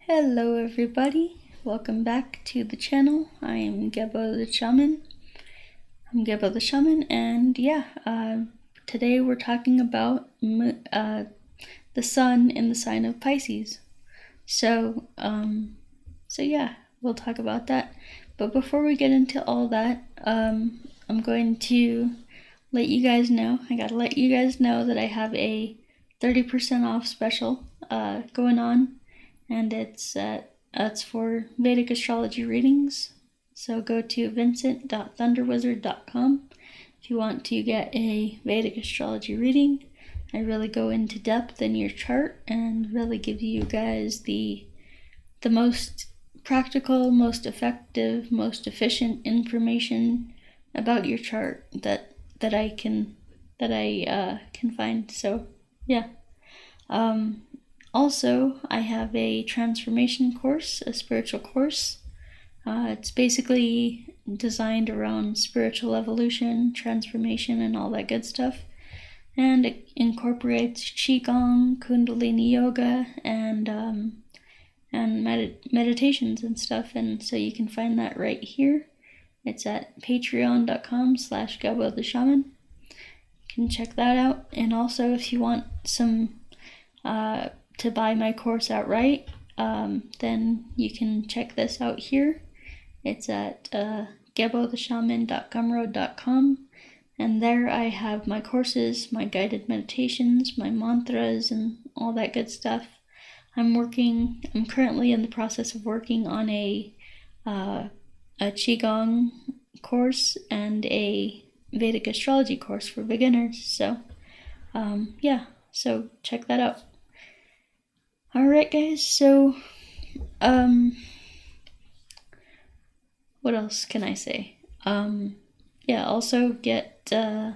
Hello everybody, welcome back to the channel. I am Gebo the Shaman. And today we're talking about the sun in the sign of Pisces. So we'll talk about that. But before we get into all that, I'm going to let you guys know, that I have a 30% off special going on. And it's for Vedic Astrology readings. So go to vincent.thunderwizard.com if you want to get a Vedic Astrology reading. I really go into depth in your chart and really give you guys the most practical, most effective, most efficient information about your chart that I can find. So yeah. Also, I have a transformation course, a spiritual course. It's basically designed around spiritual evolution, transformation, and all that good stuff. And it incorporates Qigong, Kundalini Yoga, and meditations and stuff. And so you can find that right here. It's at patreon.com/Gebo the Shaman. You can check that out. And also, if you want some to buy my course outright, then you can check this out here. It's at gebotheshaman.gumroad.com, and there I have my courses, my guided meditations, my mantras, and all that good stuff. I'm currently in the process of working on a Qigong course and a Vedic Astrology course for beginners. So so check that out. Alright guys, so what else can I say? Also go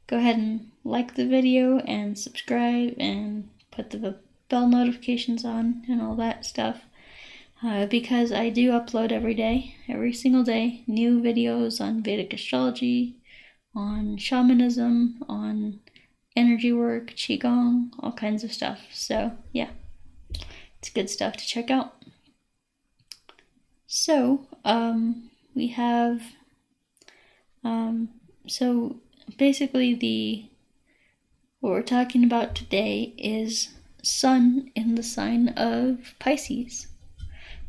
ahead and like the video and subscribe and put the bell notifications on and all that stuff, because I do upload every single day, new videos on Vedic Astrology, on Shamanism, on energy work, Qigong, all kinds of stuff. So yeah, it's good stuff to check out. So we have so basically what we're talking about today is sun in the sign of Pisces,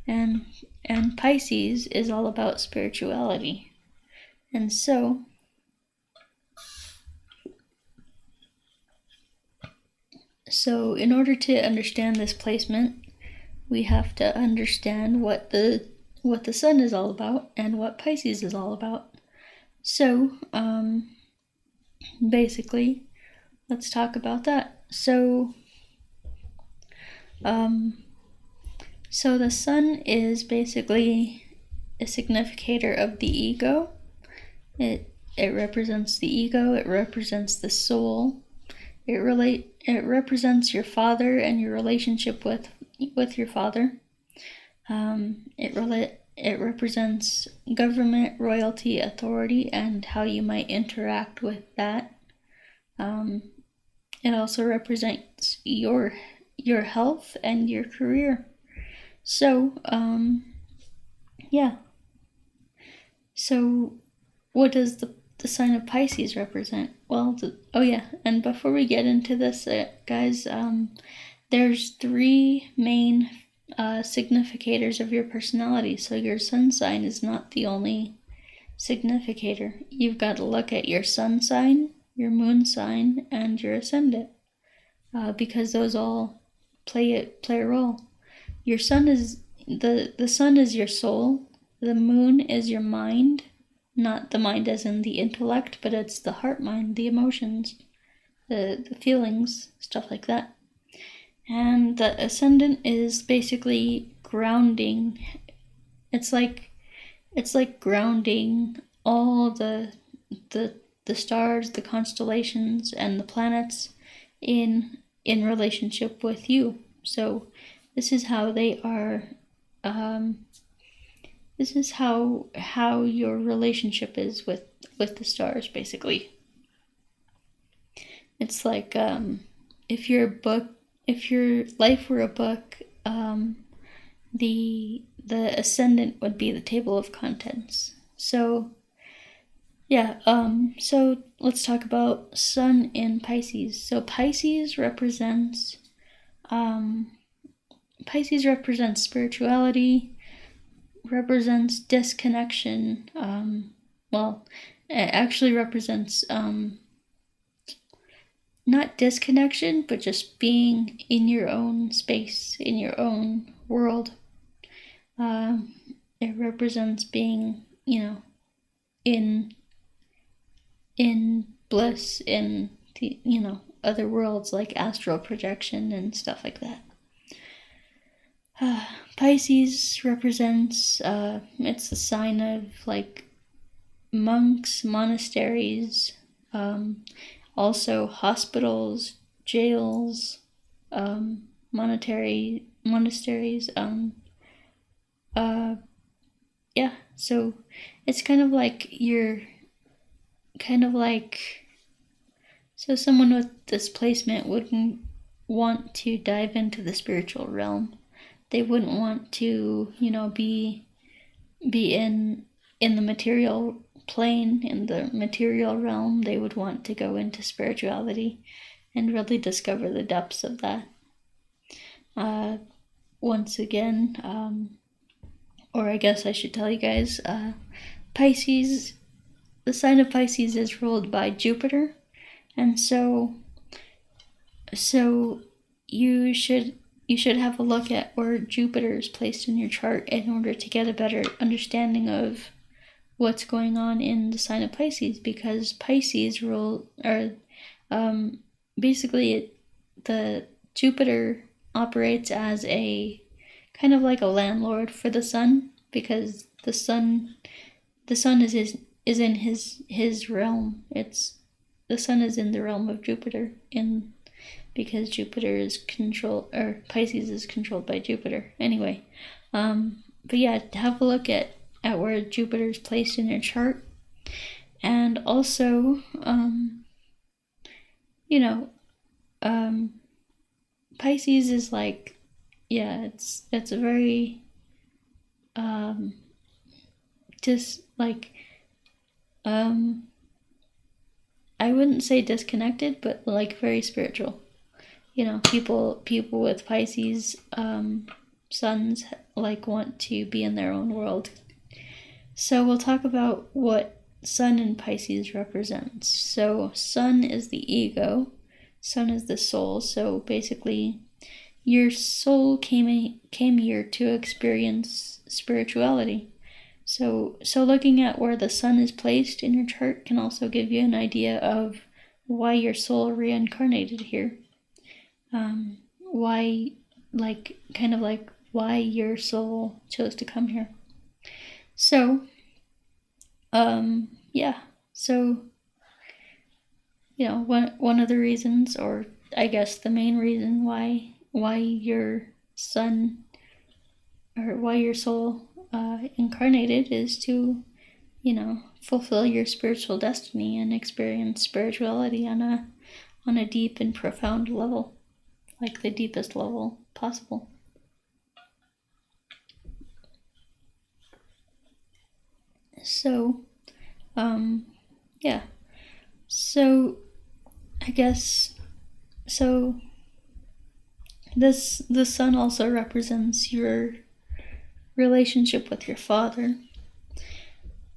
and Pisces is all about spirituality. And so in order to understand this placement, we have to understand what the sun is all about and what Pisces is all about. So basically, let's talk about that. So the sun is basically a significator of the ego. It represents the ego. It represents the soul. It represents your father and your relationship with your father. It represents government, royalty, authority, and how you might interact with that. It also represents your health and your career. So So what does the sign of Pisces represent? Well, and before we get into this, guys, there's three main significators of your personality. So your sun sign is not the only significator. You've got to look at your sun sign, your moon sign, and your ascendant, because those all play a role. Your sun is the sun is your soul. The moon is your mind, not the mind as in the intellect, but it's the heart mind, the emotions, the feelings, stuff like that. And the ascendant is basically grounding. It's like grounding all the stars, the constellations, and the planets in relationship with you. So this is how they are. This is how your relationship is with the stars, basically. It's like if your life were a book, the ascendant would be the table of contents. So yeah, so let's talk about Sun in Pisces. So Pisces represents spirituality, represents disconnection. Well, it actually represents not disconnection, but just being in your own space, in your own world. It represents being, in bliss, in the, other worlds, like astral projection and stuff like that. Pisces represents, it's the sign of like monks, monasteries, also hospitals, jails, monasteries. Yeah, so it's kind of like so someone with this placement wouldn't want to dive into the spiritual realm. They wouldn't want to, be in the material plane, in the material realm. They would want to go into spirituality and really discover the depths of that. Once again, or I guess I should tell you guys, Pisces, the sign of Pisces is ruled by Jupiter, and so you should have a look at where Jupiter is placed in your chart in order to get a better understanding of what's going on in the sign of Pisces, because Pisces basically the Jupiter operates as a kind of like a landlord for the sun, because the sun is in his realm. The sun is in the realm of Jupiter, because Jupiter is Pisces is controlled by Jupiter. Anyway, but yeah, have a look at where Jupiter is placed in your chart, and also, Pisces is like, yeah, it's a very, just like, I wouldn't say disconnected, but like very spiritual. People with Pisces suns like want to be in their own world. So we'll talk about what Sun in Pisces represents. So Sun is the ego, Sun is the soul. So basically, your soul came here to experience spirituality. So looking at where the sun is placed in your chart can also give you an idea of why your soul reincarnated here. Why your soul chose to come here. So, yeah. So, one of the reasons, or I guess the main reason why your sun, or why your soul incarnated, is to, fulfill your spiritual destiny and experience spirituality on a deep and profound level, like the deepest level possible. So, yeah. So, I guess, so the sun also represents your relationship with your father.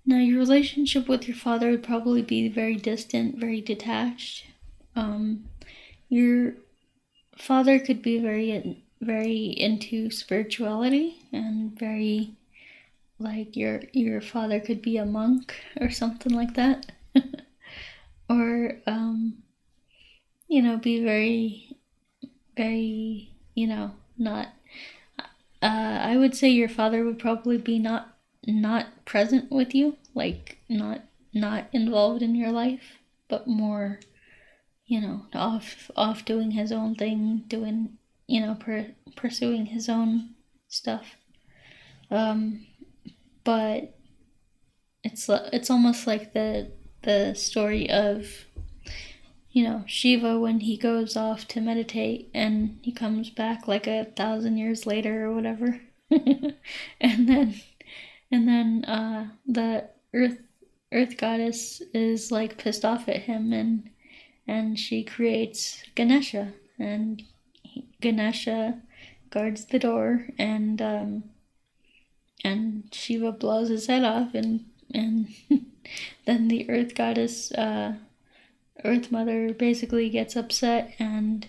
Now, your relationship with your father would probably be very distant, very detached. Your father could be very, very into spirituality, and very, like, your father could be a monk or something like that. Or, be very, very, not, I would say your father would probably be not present with you, like not involved in your life, but more, off doing his own thing, doing, pursuing his own stuff. But it's almost like the story of, Shiva, when he goes off to meditate and he comes back like 1,000 years later or whatever. and then the earth goddess is like pissed off at him, and she creates Ganesha, and Ganesha guards the door, and Shiva blows his head off, and then the earth goddess, Earth Mother, basically gets upset and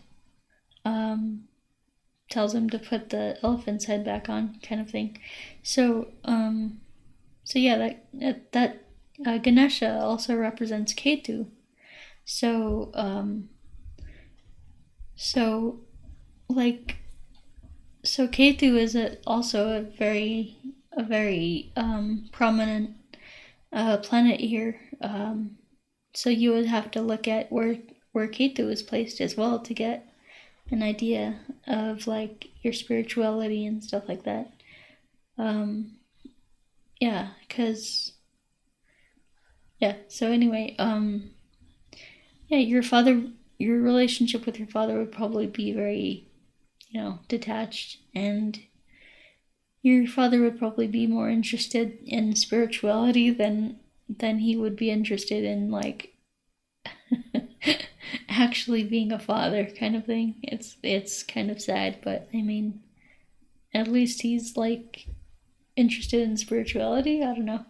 tells him to put the elephant's head back on, kind of thing. So yeah, that Ganesha also represents Ketu. So Ketu is also a very prominent planet here. So you would have to look at where Ketu is placed as well to get an idea of like your spirituality and stuff like that. So anyway, your relationship with your father would probably be very, detached, and your father would probably be more interested in spirituality than he would be interested in like actually being a father, kind of thing. It's kind of sad, but I mean, at least he's like interested in spirituality. I don't know.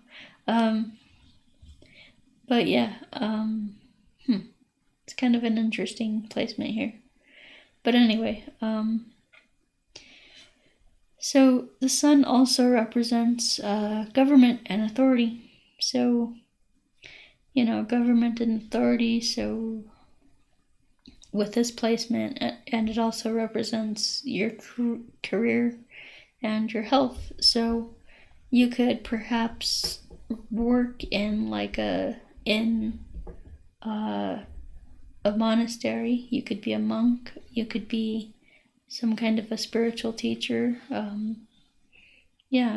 But yeah, it's kind of an interesting placement here. But anyway, so the sun also represents government and authority. So, government and authority. So with this placement, and it also represents your career and your health. So you could perhaps work in like a monastery. You could be a monk. You could be some kind of a spiritual teacher.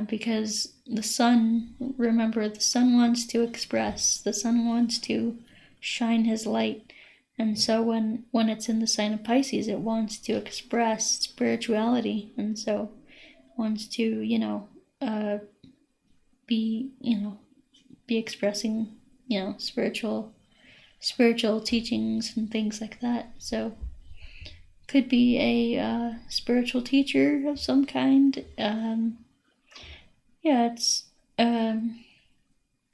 Because the sun, remember, the sun wants to express. The sun wants to shine his light. And so when it's in the sign of Pisces, it wants to express spirituality. And so wants to, be expressing, spiritual teachings and things like that. So could be a spiritual teacher of some kind.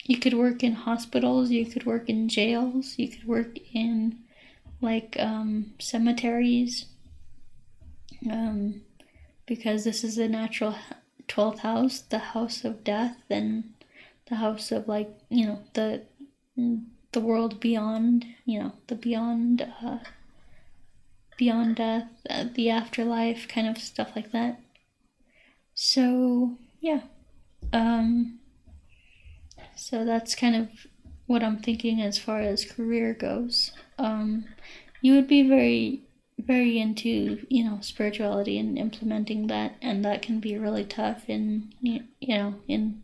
You could work in hospitals, you could work in jails, you could work in like cemeteries, because this is the natural 12th house, the house of death, and the house of like, the world beyond, the beyond death, the afterlife, kind of stuff like that. So yeah, so that's kind of what I'm thinking as far as career goes. You would be very, very into, spirituality and implementing that, and that can be really tough in, in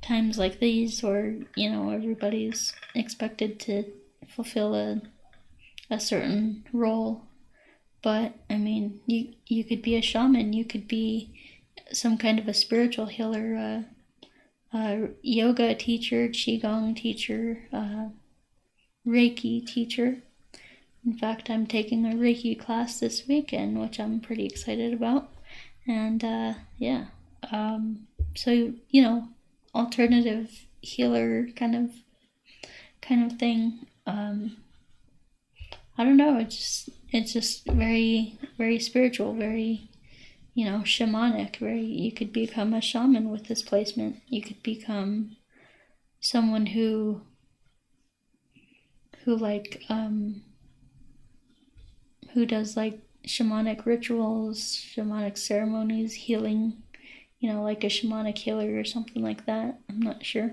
times like these where, everybody's expected to fulfill a certain role. But I mean, you could be a shaman, you could be some kind of a spiritual healer, yoga teacher, qigong teacher, Reiki teacher. In fact, I'm taking a Reiki class this weekend, which I'm pretty excited about. And so alternative healer kind of thing. I don't know. It's just very, very spiritual, very, shamanic. You could become a shaman with this placement. You could become someone who does like shamanic rituals, shamanic ceremonies, healing, like a shamanic healer or something like that. I'm not sure.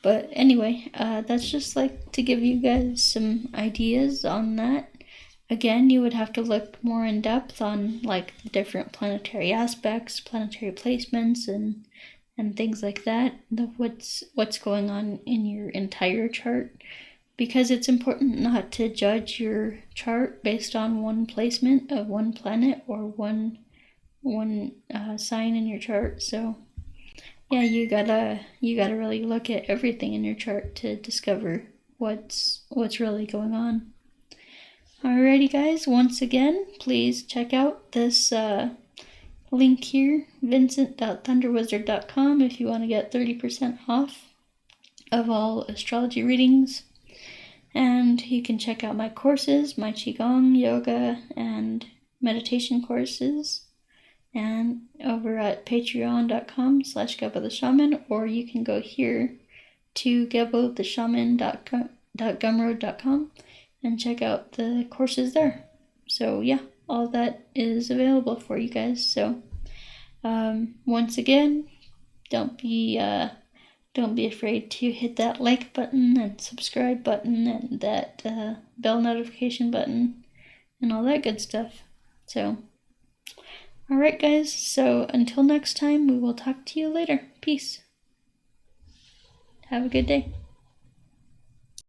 But anyway, that's just like to give you guys some ideas on that. Again, you would have to look more in depth on like the different planetary aspects, planetary placements, and things like that. What's going on in your entire chart, because it's important not to judge your chart based on one placement of one planet or one sign in your chart. So yeah, you gotta really look at everything in your chart to discover what's really going on. Alrighty guys, once again, please check out this link here, vincent.thunderwizard.com, if you want to get 30% off of all astrology readings. And you can check out my courses, my Qigong, yoga, and meditation courses, and over at patreon.com/Gebo the Shaman, or you can go here to gebotheshaman.gumroad.com and check out the courses there. So yeah, all that is available for you guys. So once again, don't be afraid to hit that like button and subscribe button and that bell notification button and all that good stuff. So alright guys, so until next time, we will talk to you later. Peace. Have a good day.